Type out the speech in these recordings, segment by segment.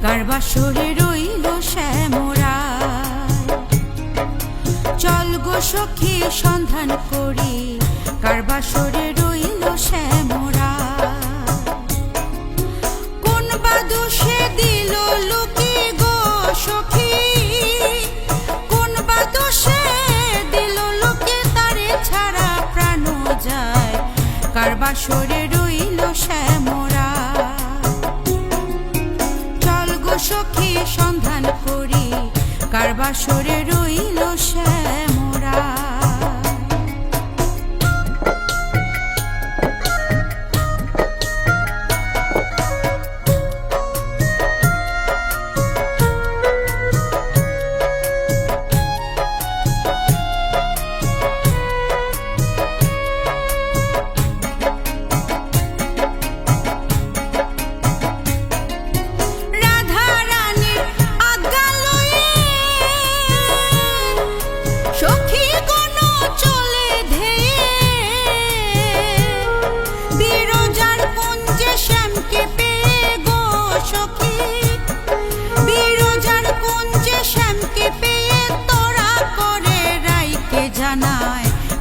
কার বাসরে রইল শ্যামরা। চল গো সখী সন্ধান করি, কার বাসরে রইল শ্যামরা। কোন বা দোষে দিল লুকি গো সখী, কোন বা দোষে দিল লুকি তারে ছাড়া প্রাণ যায়, কার বাসরে রইল শ্যামরা। চল গো সখী সন্ধান করি, কার বাসরে রইল শ্যামরা।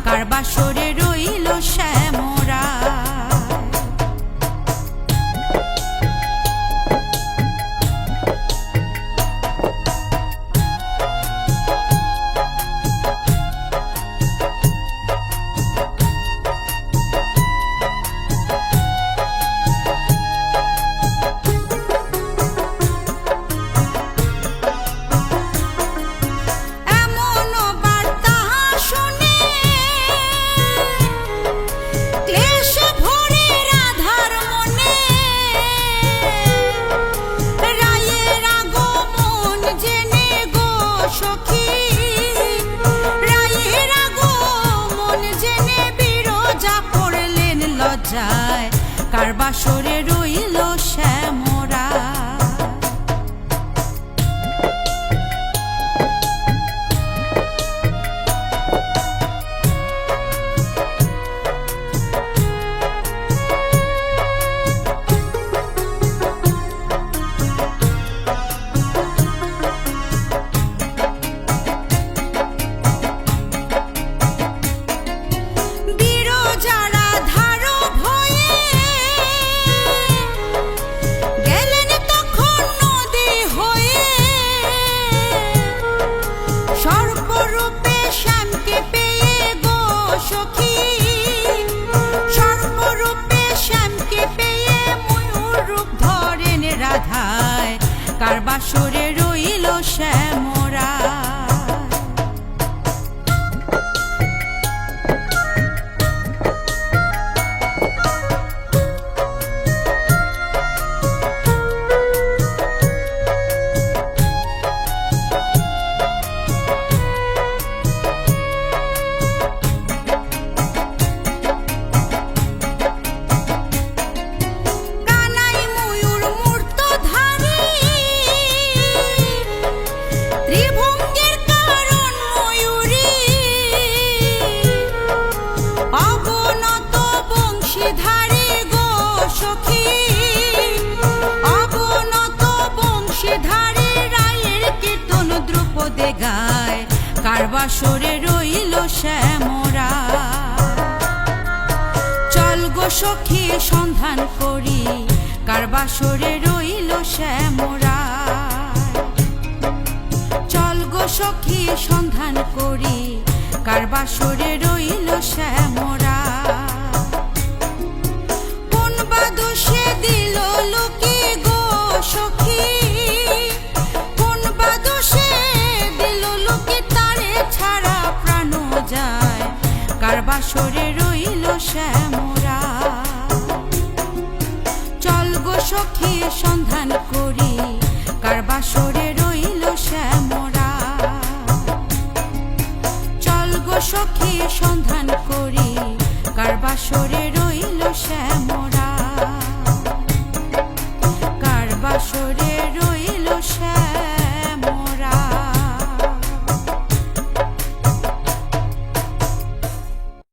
কার বাসরে রইল শ্যামরা। কার বাসরে রইল শ্যামরা। কার বাসরে রইল শ্যামরা। কার বাসরে রইল শ্যামরা। চল গো সখী সন্ধান করি, কার বাসরে রইল শ্যামরা। চল গো সখী সন্ধান করি, কার বাসরে রইল শ্যামরা। কোন বা দোষে দিল লুকি গো সখী, কোন বা দোষে দিল লুকি তারে ছাড়া প্রাণ যায়, কার বাসরে রইল শ্যামরা। চল গো সখী সন্ধান করি, কার বাসরে রইল শ্যামরা। চল গো সখী সন্ধান করি, কার বাসরে